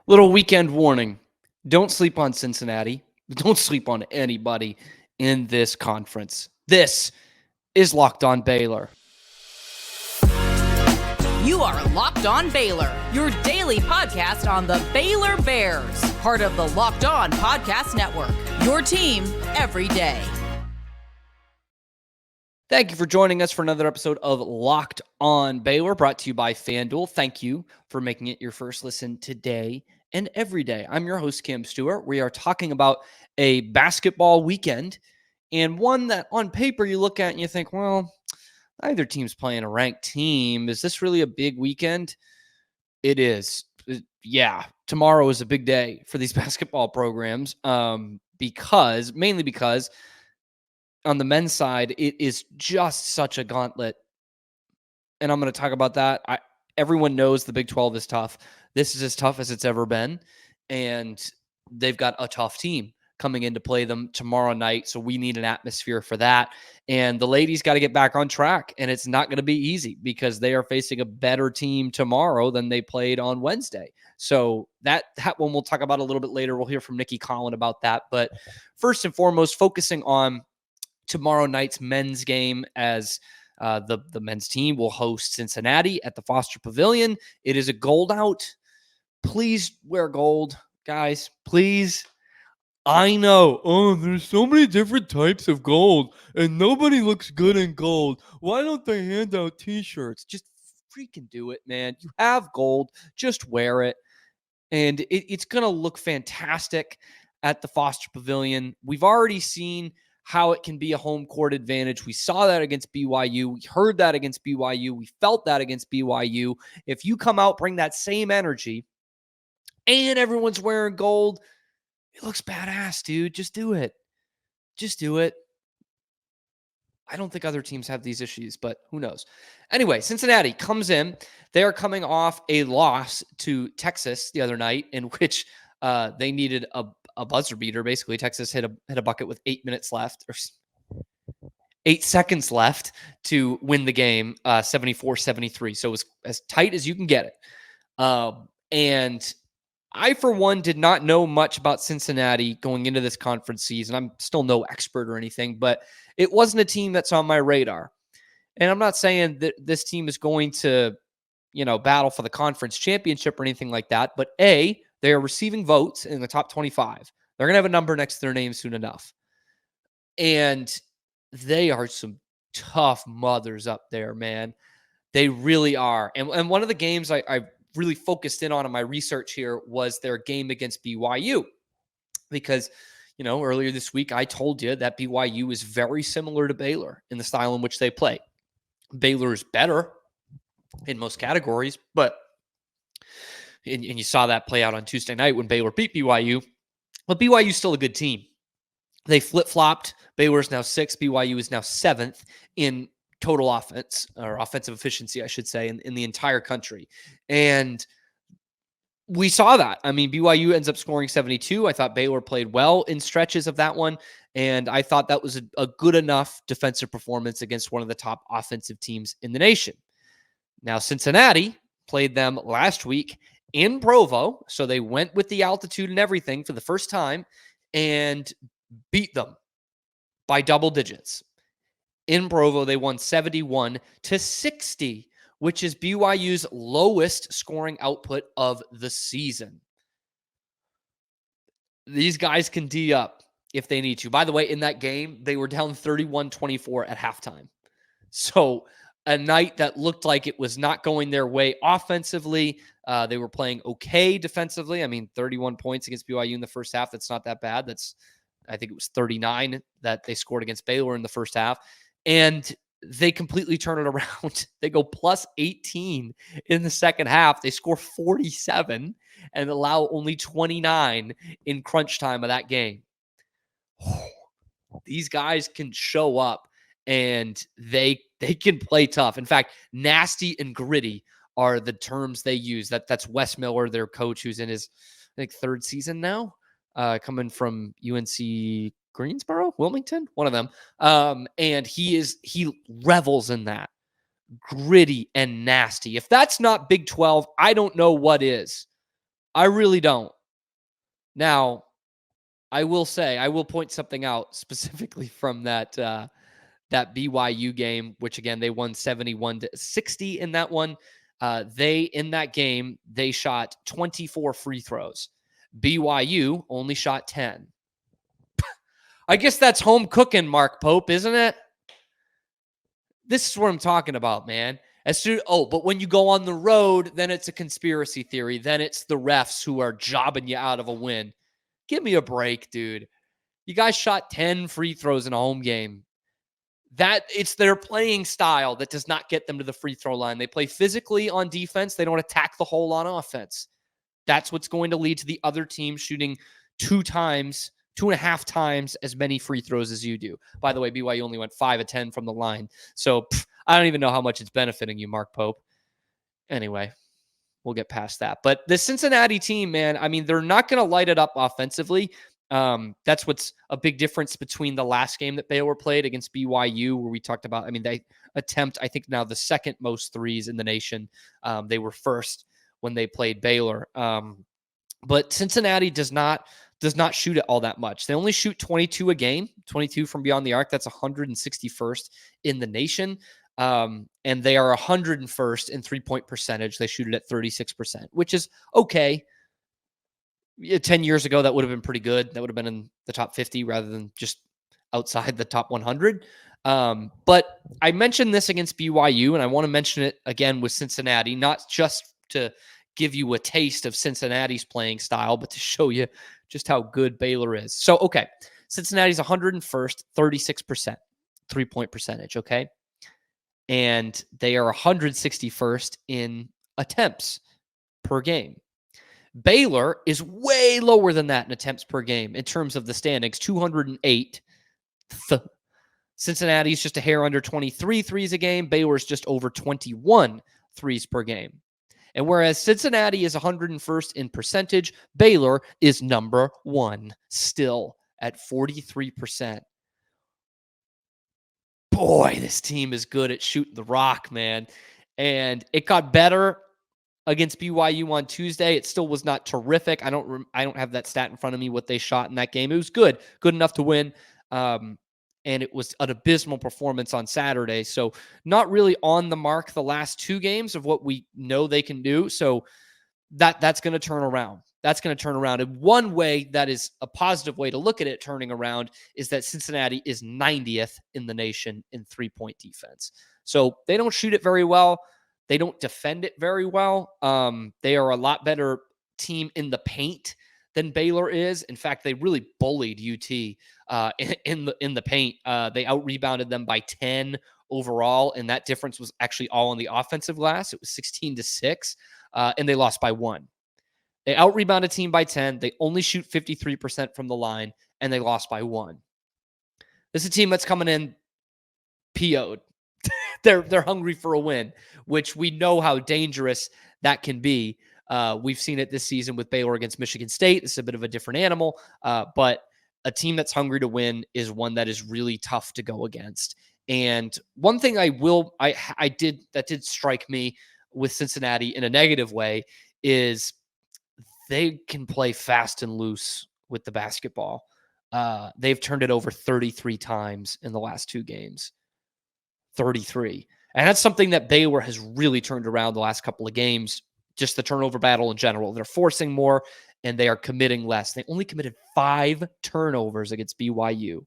Little weekend warning. Don't sleep on Cincinnati. Don't sleep on anybody in this conference. This is Locked On Baylor. You are Locked On Baylor, your daily podcast on the Baylor Bears, part of the Locked On Podcast Network, your team every day. Thank you for joining us for another episode of Locked On Baylor, brought to you by FanDuel. Thank you for making it your first listen today and every day. I'm your host, Cam Stewart. We are talking about a basketball weekend, and one that on paper you look at and you think, well, neither team's playing a ranked team. Is this really a big weekend? It is. Yeah, tomorrow is a big day for these basketball programs mainly because on the men's side, it is just such a gauntlet. And I'm going to talk about that. Everyone knows the Big 12 is tough. This is as tough as it's ever been. And they've got a tough team coming in to play them tomorrow night. So we need an atmosphere for that. And the ladies got to get back on track. And it's not going to be easy because they are facing a better team tomorrow than they played on Wednesday. So that one we'll talk about a little bit later. We'll hear from Nicki Collen about that. But first and foremost, focusing on tomorrow night's men's game as the men's team will host Cincinnati at the Foster Pavilion. It is a gold out. Please wear gold, guys. Please. I know. There's so many different types of gold, and nobody looks good in gold. Why don't they hand out t-shirts? Just freaking do it, man. You have gold. Just wear it. And it's going to look fantastic at the Foster Pavilion. We've already seen how it can be a home court advantage. We saw that against BYU. We heard that against BYU. We felt that against BYU. If you come out, bring that same energy, and everyone's wearing gold, it looks badass, dude. Just do it. Just do it. I don't think other teams have these issues, but who knows? Anyway, Cincinnati comes in. They are coming off a loss to Texas the other night, in which they needed a buzzer beater. Basically, Texas hit a bucket with 8 minutes left, or 8 seconds left to win the game, 74-73. So it was as tight as you can get it. And I, for one, did not know much about Cincinnati going into this conference season. I'm still no expert or anything, but it wasn't a team that's on my radar. And I'm not saying that this team is going to, battle for the conference championship or anything like that. But A, they are receiving votes in the top 25. They're going to have a number next to their name soon enough. And they are some tough mothers up there, man. They really are. And one of the games I really focused in on my research here was their game against BYU. Because, earlier this week, I told you that BYU is very similar to Baylor in the style in which they play. Baylor is better in most categories, but and you saw that play out on Tuesday night when Baylor beat BYU. But BYU is still a good team. They flip-flopped. Baylor is now 6th. BYU is now 7th in total offense, or offensive efficiency, I should say, in the entire country. And we saw that. I mean, BYU ends up scoring 72. I thought Baylor played well in stretches of that one. And I thought that was a good enough defensive performance against one of the top offensive teams in the nation. Now, Cincinnati played them last week in Provo. So they went with the altitude and everything for the first time and beat them by double digits. In Provo, they won 71-60, which is BYU's lowest scoring output of the season. These guys can D up if they need to. By the way, in that game, they were down 31-24 at halftime. So a night that looked like it was not going their way offensively. They were playing okay defensively. I mean, 31 points against BYU in the first half. That's not that bad. I think it was 39 that they scored against Baylor in the first half. And they completely turn it around. They go plus 18 in the second half. They score 47 and allow only 29 in crunch time of that game. These guys can show up and they can play tough. In fact, nasty and gritty are the terms they use. That's Wes Miller, their coach, who's in his, I think, 3rd season now, coming from UNC Greensboro, Wilmington, one of them. And he revels in that. Gritty and nasty. If that's not Big 12, I don't know what is. I really don't. Now, I will say, I will point something out specifically from that BYU game, which again, they won 71-60 in that one. In that game, they shot 24 free throws. BYU only shot 10. I guess that's home cooking, Mark Pope, isn't it? This is what I'm talking about, man. But when you go on the road, then it's a conspiracy theory. Then it's the refs who are jobbing you out of a win. Give me a break, dude. You guys shot 10 free throws in a home game. It's their playing style that does not get them to the free throw line. They play physically on defense. They don't attack the hole on offense. That's what's going to lead to the other team shooting 2.5 times as many free throws as you do. By the way, BYU only went 5 of 10 from the line. So I don't even know how much it's benefiting you, Mark Pope. Anyway, we'll get past that. But the Cincinnati team, man, I mean, they're not going to light it up offensively. That's what's a big difference between the last game that Baylor played against BYU, where we talked about, I mean, they attempt, I think now the second most threes in the nation. They were first when they played Baylor. But Cincinnati does not shoot it all that much. They only shoot 22 a game, 22 from beyond the arc. That's 161st in the nation. And they are 101st in 3-point percentage. They shoot it at 36%, which is okay. 10 years ago, that would have been pretty good. That would have been in the top 50 rather than just outside the top 100. But I mentioned this against BYU, and I want to mention it again with Cincinnati, not just to give you a taste of Cincinnati's playing style, but to show you just how good Baylor is. So, okay, Cincinnati's 101st, 36% 3-point percentage, okay? And they are 161st in attempts per game. Baylor is way lower than that in attempts per game in terms of the standings, 208. Cincinnati's just a hair under 23 threes a game. Baylor's just over 21 threes per game. And whereas Cincinnati is 101st in percentage, Baylor is number one still at 43%. Boy, this team is good at shooting the rock, man. And it got better against BYU on Tuesday. It still was not terrific. I don't have that stat in front of me, what they shot in that game. It was good enough to win. And it was an abysmal performance on Saturday. So not really on the mark the last two games of what we know they can do. So that's going to turn around. That's going to turn around. And one way that is a positive way to look at it turning around is that Cincinnati is 90th in the nation in 3-point defense. So they don't shoot it very well. They don't defend it very well. They are a lot better team in the paint than Baylor is. In fact, they really bullied UT in the paint. They out-rebounded them by 10 overall, and that difference was actually all on the offensive glass. It was 16-6, and they lost by 1. They out-rebound a team by 10. They only shoot 53% from the line, and they lost by 1. This is a team that's coming in PO'd. They're hungry for a win, which we know how dangerous that can be. We've seen it this season with Baylor against Michigan State. This is a bit of a different animal, but a team that's hungry to win is one that is really tough to go against. And one thing that did strike me with Cincinnati in a negative way is they can play fast and loose with the basketball. They've turned it over 33 times in the last two games. 33. And that's something that Baylor has really turned around the last couple of games, just the turnover battle in general. They're forcing more and they are committing less. They only committed 5 turnovers against BYU.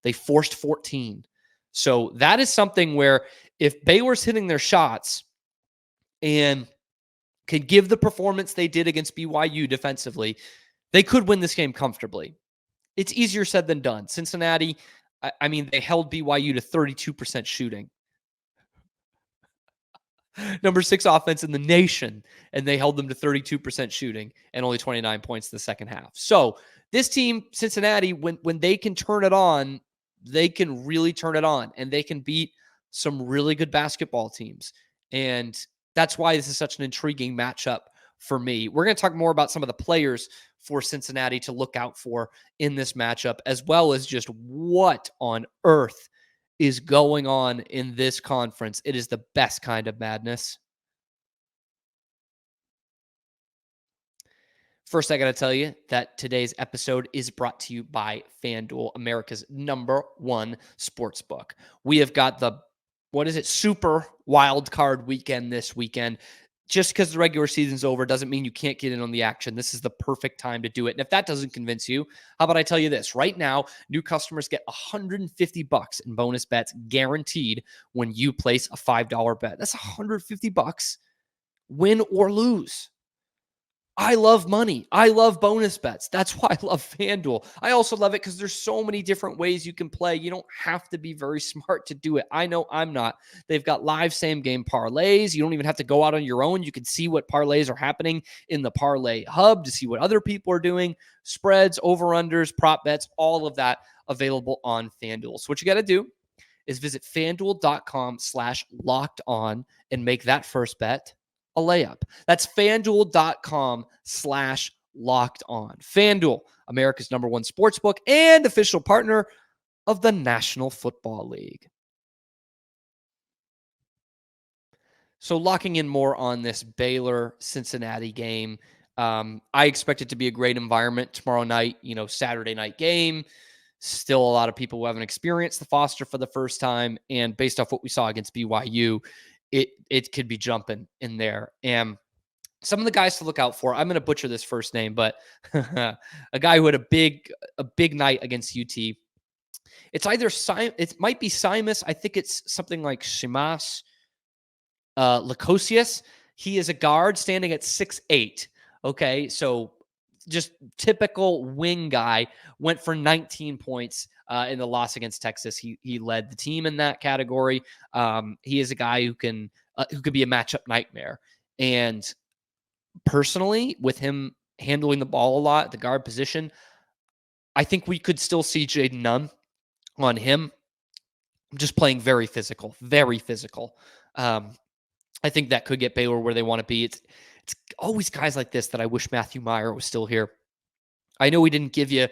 They forced 14. So that is something where if Baylor's hitting their shots and could give the performance they did against BYU defensively, they could win this game comfortably. It's easier said than done. Cincinnati, I mean, they held BYU to 32% shooting. Number 6 offense in the nation, and they held them to 32% shooting and only 29 points in the second half. So this team, Cincinnati, when they can turn it on, they can really turn it on, and they can beat some really good basketball teams. And that's why this is such an intriguing matchup for me. We're going to talk more about some of the players for Cincinnati to look out for in this matchup, as well as just what on earth is going on in this conference. It is the best kind of madness. First, I got to tell you that today's episode is brought to you by FanDuel, America's #1 sportsbook. We have got the, super wild card weekend this weekend. Just because the regular season's over doesn't mean you can't get in on the action. This is the perfect time to do it. And if that doesn't convince you, how about I tell you this? Right now, new customers get $150 in bonus bets guaranteed when you place a $5 bet. That's $150, win or lose. I love money. I love bonus bets. That's why I love FanDuel. I also love it because there's so many different ways you can play. You don't have to be very smart to do it. I know I'm not. They've got live same game parlays. You don't even have to go out on your own. You can see what parlays are happening in the parlay hub to see what other people are doing, spreads, over-unders, prop bets, all of that available on FanDuel. So what you got to do is visit FanDuel.com/locked-on and make that first bet a layup. That's FanDuel.com/locked-on. FanDuel, America's #1 sportsbook and official partner of the National Football League. So locking in more on this Baylor-Cincinnati game. I expect it to be a great environment tomorrow night, Saturday night game. Still a lot of people who haven't experienced the Foster for the first time. And based off what we saw against BYU, it could be jumping in there. And some of the guys to look out for, I'm going to butcher this first name, but a guy who had a big night against UT. It's either it might be Simus. I think it's something like Shimas Lacosius. He is a guard standing at 6'8". Okay, so just typical wing guy. Went for 19 points in the loss against Texas. He led the team in that category. He is a guy who could be a matchup nightmare. And personally, with him handling the ball a lot at the guard position, I think we could still see Jaden Nunn on him. Just playing very physical, very physical. I think that could get Baylor where they want to be. It's always guys like this that I wish Matthew Meyer was still here. I know we didn't give you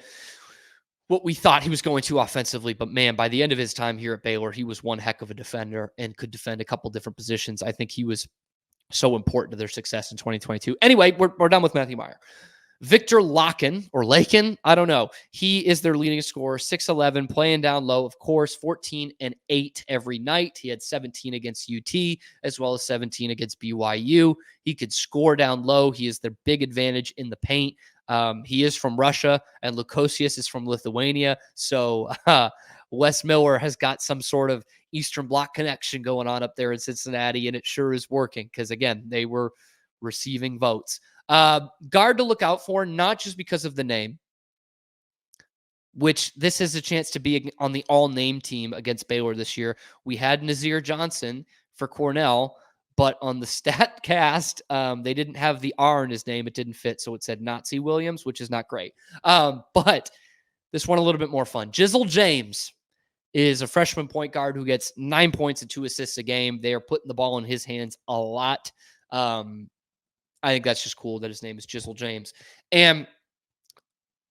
what we thought he was going to offensively, but man, by the end of his time here at Baylor, he was one heck of a defender and could defend a couple different positions. I think he was so important to their success in 2022. Anyway, we're done with Matthew Meyer. Victor Lakin, or Lakin, I don't know. He is their leading scorer, 6'11", playing down low, of course, 14 and 8 every night. He had 17 against UT, as well as 17 against BYU. He could score down low. He is their big advantage in the paint. He is from Russia, and Lukosius is from Lithuania. So Wes Miller has got some sort of Eastern Bloc connection going on up there in Cincinnati, and it sure is working because, again, they were receiving votes. Guard to look out for, not just because of the name, which this is a chance to be on the all-name team against Baylor this year. We had Nazir Johnson for Cornell, but on the StatCast, they didn't have the R in his name. It didn't fit, so it said Nazi Williams, which is not great. But this one a little bit more fun. Jizzle James is a freshman point guard who gets 9 points and 2 assists a game. They are putting the ball in his hands a lot. I think that's just cool that his name is Jizzle James. And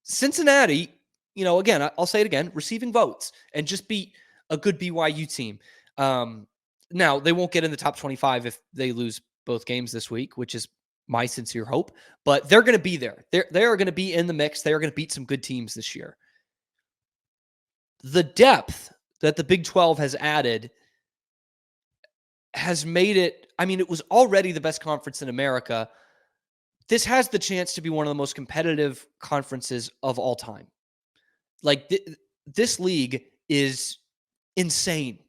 Cincinnati, again, I'll say it again, receiving votes and just beat a good BYU team. Now, they won't get in the top 25 if they lose both games this week, which is my sincere hope. But they're going to be there. They are going to be in the mix. They are going to beat some good teams this year. The depth that the Big 12 has added has made it, it was already the best conference in America. This has the chance to be one of the most competitive conferences of all time. Like, this league is insane,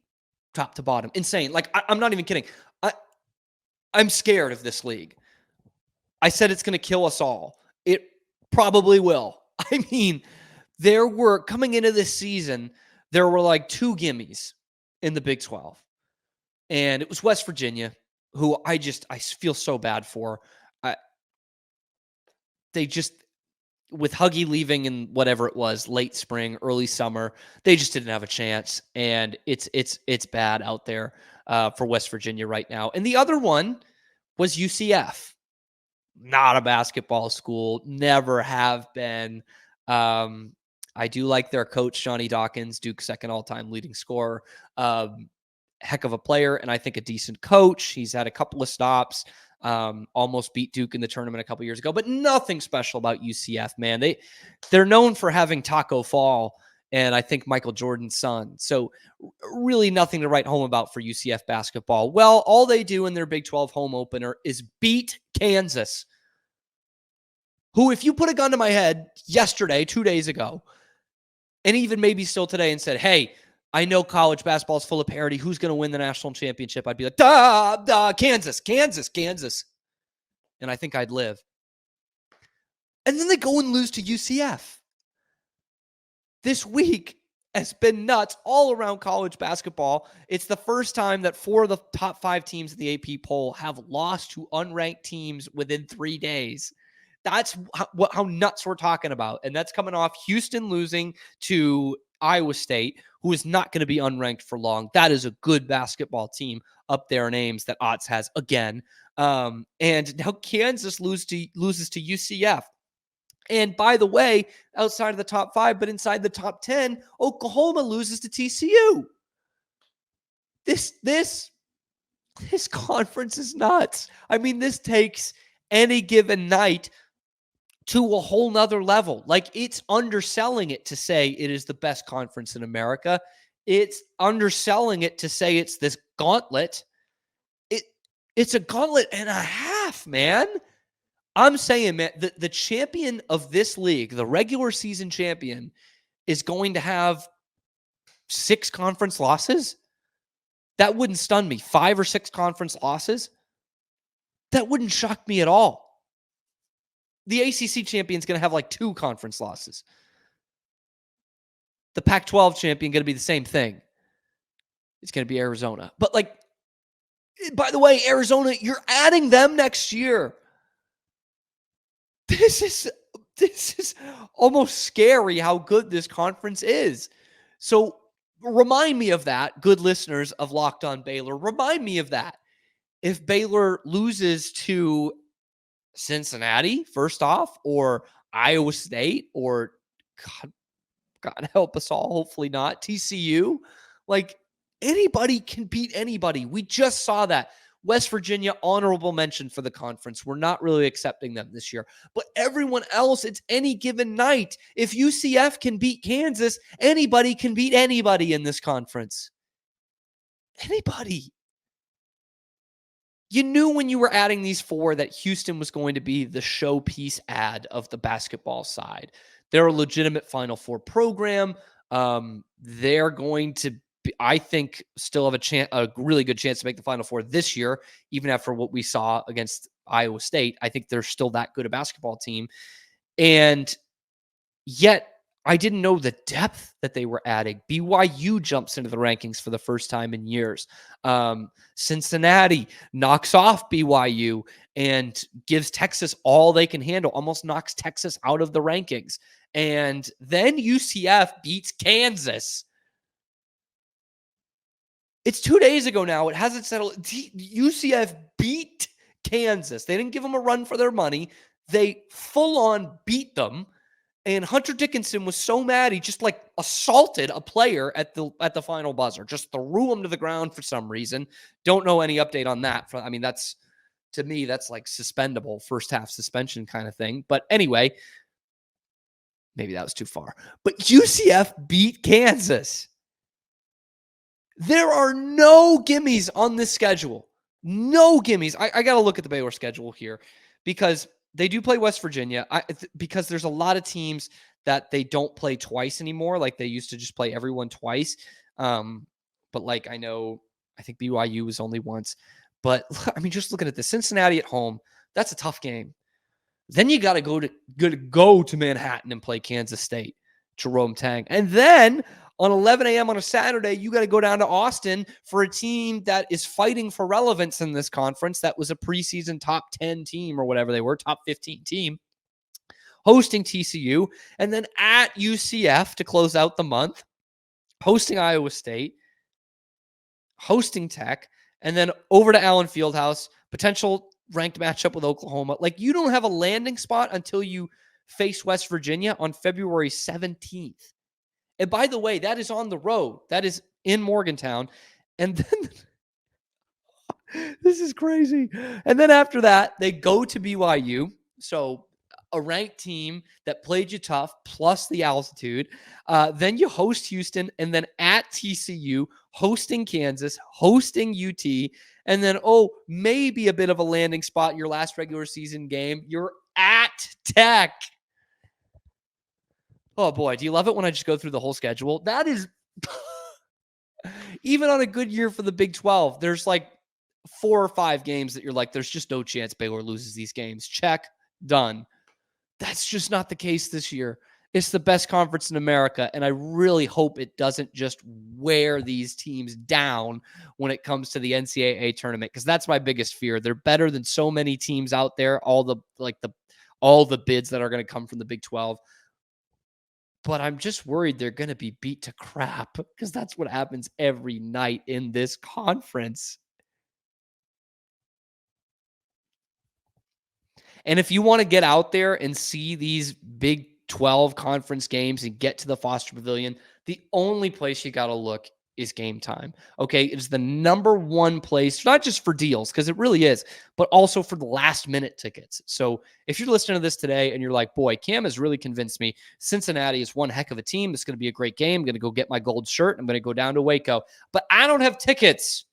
top to bottom. Insane. Like, I'm not even kidding. I'm scared of this league. I said it's going to kill us all. It probably will. There were, coming into this season, there were like 2 gimmies in the Big 12. And it was West Virginia, who I feel so bad for. They just, with Huggy leaving in whatever it was, late spring, early summer, they just didn't have a chance. And it's bad out there for West Virginia right now. And the other one was UCF. Not a basketball school, never have been. I do like their coach, Johnny Dawkins, Duke's second all-time leading scorer. Heck of a player, and I think a decent coach. He's had a couple of stops. Almost beat Duke in the tournament a couple years ago, but nothing special about UCF, man. They're known for having Taco Fall and I think Michael Jordan's son. So really nothing to write home about for UCF basketball. Well, all they do in their Big 12 home opener is beat Kansas, who, if you put a gun to my head yesterday, 2 days ago, and even maybe still today and said, hey, I know college basketball is full of parity. Who's going to win the national championship? I'd be like, Kansas. And I think I'd live. And then they go and lose to UCF. This week has been nuts all around college basketball. It's the first time that 4 of the top 5 teams in the AP poll have lost to unranked teams within 3 days. That's how nuts we're talking about. And that's coming off Houston losing to Iowa State, who is not going to be unranked for long. That is a good basketball team up there in Ames that Otts has again. And now Kansas loses to UCF. And by the way, outside of the top 5, but inside the top 10, Oklahoma loses to TCU. This conference is nuts. I mean, this takes any given night to a whole nother level. Like, it's underselling it to say it is the best conference in America. It's underselling it to say it's this gauntlet. It's a gauntlet and a half, man. I'm saying, man, the champion of this league, the regular season champion, is going to have 6 conference losses. That wouldn't stun me. 5 or 6 conference losses. That wouldn't shock me at all. The ACC champion's going to have like 2 conference losses. The Pac-12 champion going to be the same thing. It's going to be Arizona. But like, by the way, Arizona, you're adding them next year. This is almost scary how good this conference is. So remind me of that, good listeners of Locked On Baylor. Remind me of that. If Baylor loses to Cincinnati, first off, or Iowa State, or God help us all, hopefully not, TCU, like, anybody can beat anybody. We just saw that. West Virginia, honorable mention for the conference. We're not really accepting them this year. But everyone else, it's any given night. If UCF can beat Kansas, anybody can beat anybody in this conference. Anybody. You knew when you were adding these 4 that Houston was going to be the showpiece ad of the basketball side. They're a legitimate Final Four program. They're going to, I think, still have a really good chance to make the Final Four this year, even after what we saw against Iowa State. I think they're still that good a basketball team. And yet, I didn't know the depth that they were adding. BYU jumps into the rankings for the first time in years. Cincinnati knocks off BYU and gives Texas all they can handle, almost knocks Texas out of the rankings. And then UCF beats Kansas. It's 2 days ago now. It hasn't settled. UCF beat Kansas. They didn't give them a run for their money. They full-on beat them. And Hunter Dickinson was so mad, he just like assaulted a player at the final buzzer, just threw him to the ground for some reason. Don't know any update on that. I mean, that's, to me, that's like suspendable, first half suspension kind of thing. But anyway, maybe that was too far. But UCF beat Kansas. There are no gimmies on this schedule. No gimmies. I got to look at the Baylor schedule here because they do play West Virginia because there's a lot of teams that they don't play twice anymore. Like they used to just play everyone twice. But like I think BYU was only once. But I mean, just looking at the Cincinnati at home, that's a tough game. Then you got to go to Manhattan and play Kansas State, Jerome Tang. And then on 11 a.m. on a Saturday, you got to go down to Austin for a team that is fighting for relevance in this conference. That was a preseason top 10 team or whatever they were, top 15 team, hosting TCU, and then at UCF to close out the month, hosting Iowa State, hosting Tech, and then over to Allen Fieldhouse, potential ranked matchup with Oklahoma. Like, you don't have a landing spot until you face West Virginia on February 17th. And by the way, that is on the road. That is in Morgantown. And then This is crazy. And then after that, they go to BYU. So a ranked team that played you tough, plus the altitude. Then you host Houston, and then at TCU, hosting Kansas, hosting UT, and then, maybe a bit of a landing spot in your last regular season game. You're at Tech. Oh, boy. Do you love it when I just go through the whole schedule? That is, even on a good year for the Big 12, there's like 4 or 5 games that you're like, there's just no chance Baylor loses these games. Check, done. That's just not the case this year. It's the best conference in America, and I really hope it doesn't just wear these teams down when it comes to the NCAA tournament, because that's my biggest fear. They're better than so many teams out there, all the bids that are going to come from the Big 12. But I'm just worried they're going to be beat to crap, because that's what happens every night in this conference. And if you want to get out there and see these Big 12 conference games and get to the Foster Pavilion, the only place you got to look is Gametime. Okay. It's the number one place, not just for deals, because it really is, but also for the last minute tickets. So if you're listening to this today and you're like, boy, Cam has really convinced me Cincinnati is one heck of a team. It's going to be a great game. I'm going to go get my gold shirt. I'm going to go down to Waco, but I don't have tickets.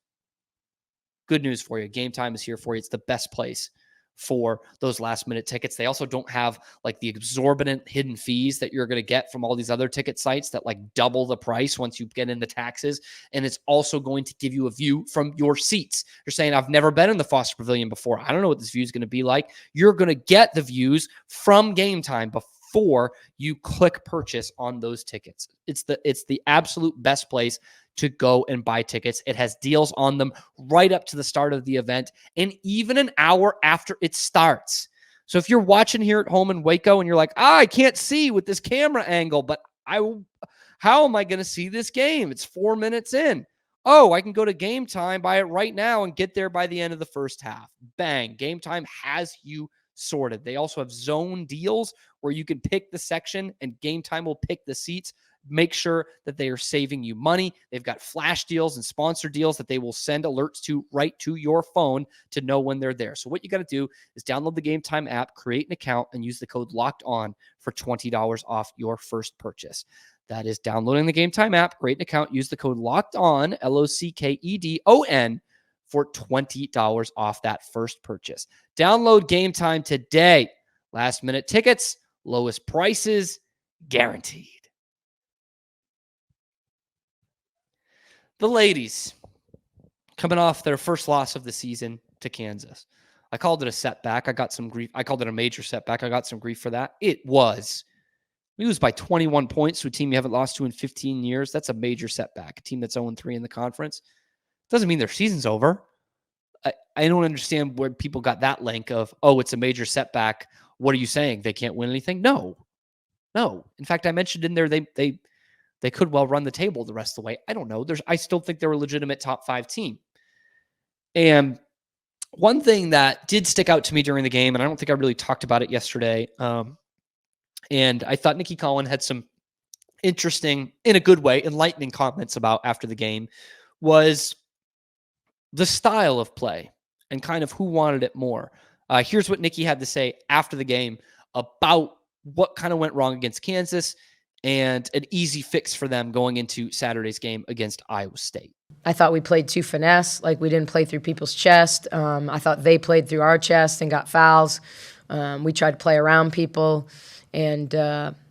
Good news for you. Gametime is here for you. It's the best place for those last minute tickets. They also don't have like the exorbitant hidden fees that you're going to get from all these other ticket sites that like double the price once you get in the taxes. And it's also going to give you a view from your seats. You're saying, I've never been in the Foster Pavilion before. I don't know what this view is going to be like. You're going to get the views from Gametime before you click purchase on those tickets. It's the absolute best place to go and buy tickets. It has deals on them right up to the start of the event and even an hour after it starts. So if you're watching here at home in Waco and you're like, I can't see with this camera angle, but how am I going to see this game? It's 4 minutes in. Oh, I can go to Gametime, buy it right now, and get there by the end of the first half. Bang. Gametime has you sorted. They also have zone deals where you can pick the section and Gametime will pick the seats. Make sure that they are saving you money. They've got flash deals and sponsor deals that they will send alerts to right to your phone to know when they're there. So what you got to do is download the Gametime app, create an account, and use the code LOCKEDON for $20 off your first purchase. That is downloading the Gametime app, create an account, use the code LOCKEDON, LOCKEDON, for $20 off that first purchase. Download Gametime today. Last minute tickets, lowest prices, guaranteed. The ladies coming off their first loss of the season to Kansas. I called it a setback. I got some grief. I called it a major setback. I got some grief for that. It was. We lose by 21 points to a team you haven't lost to in 15 years. That's a major setback. A team that's 0-3 in the conference. Doesn't mean their season's over. I don't understand where people got that link of, it's a major setback. What are you saying? They can't win anything? No. In fact, I mentioned in there they could well run the table the rest of the way. I don't know. I still think they're a legitimate top 5 team. And one thing that did stick out to me during the game, and I don't think I really talked about it yesterday, and I thought Nicki Collen had some interesting, in a good way, enlightening comments about after the game, was the style of play and kind of who wanted it more. Here's what Nicki had to say after the game about what kind of went wrong against Kansas and an easy fix for them going into Saturday's game against Iowa State. I thought we played too finesse, like we didn't play through people's chest. I thought they played through our chest and got fouls. We tried to play around people, and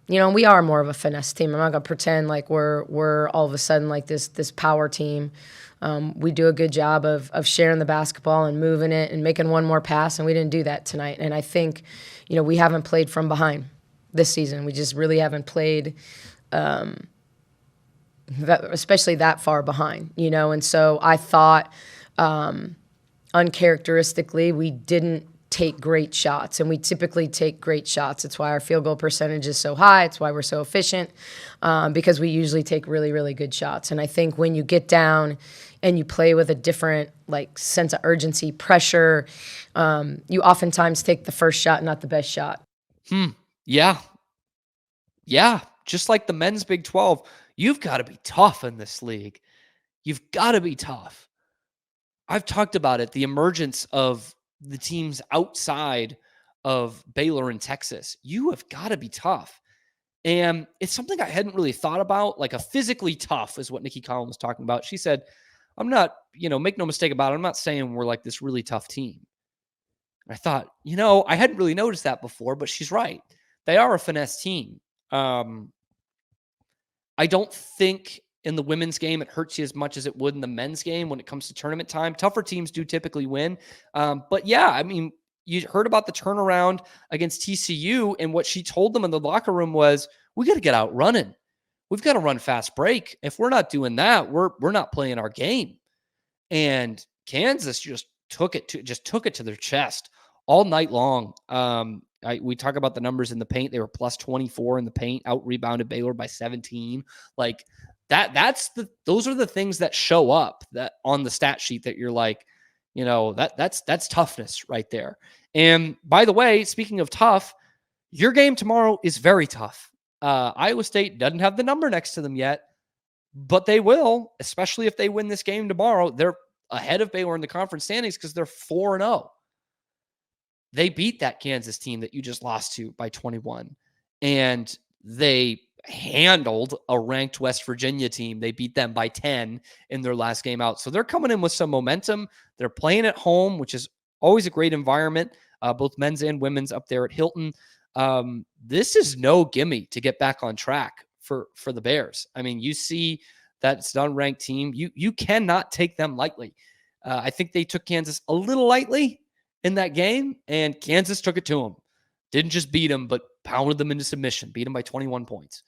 we are more of a finesse team. I'm not gonna pretend like we're all of a sudden like this power team. We do a good job of sharing the basketball and moving it and making one more pass, and we didn't do that tonight. And I think, we haven't played from behind this season. We just really haven't played, especially that far behind, And so I thought, uncharacteristically, we didn't take great shots, and we typically take great shots. It's why our field goal percentage is so high. It's why we're so efficient, because we usually take really, really good shots. And I think when you get down and you play with a different sense of urgency, pressure, you oftentimes take the first shot, not the best shot. Yeah. Just like the men's Big 12, you've got to be tough in this league. You've got to be tough. I've talked about it, the emergence of the teams outside of Baylor and Texas. You have got to be tough. And it's something I hadn't really thought about. Like a physically tough is what Nicki Collen was talking about. She said, I'm not, make no mistake about it, I'm not saying we're like this really tough team. And I thought, I hadn't really noticed that before, but she's right. They are a finesse team. I don't think in the women's game it hurts you as much as it would in the men's game when it comes to tournament time. Tougher teams do typically win. But yeah, I mean, you heard about the turnaround against TCU, and what she told them in the locker room was, we got to get out running. We've got to run fast break. If we're not doing that, we're not playing our game. And Kansas just took it to their chest all night long. We talk about the numbers in the paint. They were plus 24 in the paint, out rebounded Baylor by 17. Like those are the things that show up that on the stat sheet that you're like, that's toughness right there. And by the way, speaking of tough, your game tomorrow is very tough. Iowa State doesn't have the number next to them yet, but they will, especially if they win this game tomorrow. They're ahead of Baylor in the conference standings because they're 4-0. They beat that Kansas team that you just lost to by 21. And they handled a ranked West Virginia team. They beat them by 10 in their last game out. So they're coming in with some momentum. They're playing at home, which is always a great environment, both men's and women's up there at Hilton. This is no gimme to get back on track for the Bears. I mean, you see that it's an unranked team. You cannot take them lightly. I think they took Kansas a little lightly in that game, and Kansas took it to them. Didn't just beat them, but pounded them into submission, beat them by 21 points.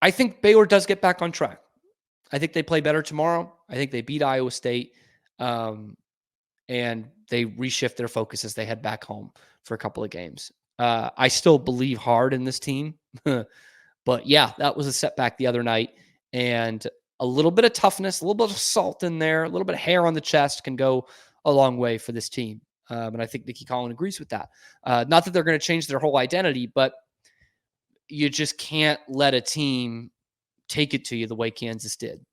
I think Baylor does get back on track. I think they play better tomorrow. I think they beat Iowa State, and they reshift their focus as they head back home for a couple of games. I still believe hard in this team, but yeah, that was a setback the other night, and a little bit of toughness, a little bit of salt in there, a little bit of hair on the chest can go a long way for this team. And I think Nicki Collen agrees with that. Not that they're going to change their whole identity, but you just can't let a team take it to you the way Kansas did.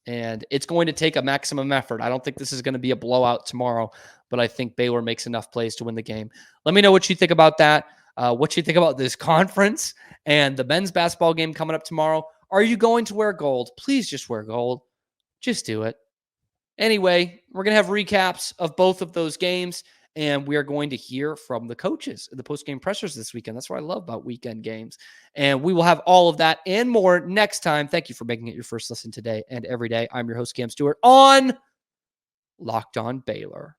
And it's going to take a maximum effort. I don't think this is going to be a blowout tomorrow, but I think Baylor makes enough plays to win the game. Let me know what you think about that. What you think about this conference and the men's basketball game coming up tomorrow. Are you going to wear gold? Please just wear gold. Just do it. Anyway, we're going to have recaps of both of those games, and we are going to hear from the coaches in the post-game pressers this weekend. That's what I love about weekend games. And we will have all of that and more next time. Thank you for making it your first listen today and every day. I'm your host, Cam Stewart, on Locked On Baylor.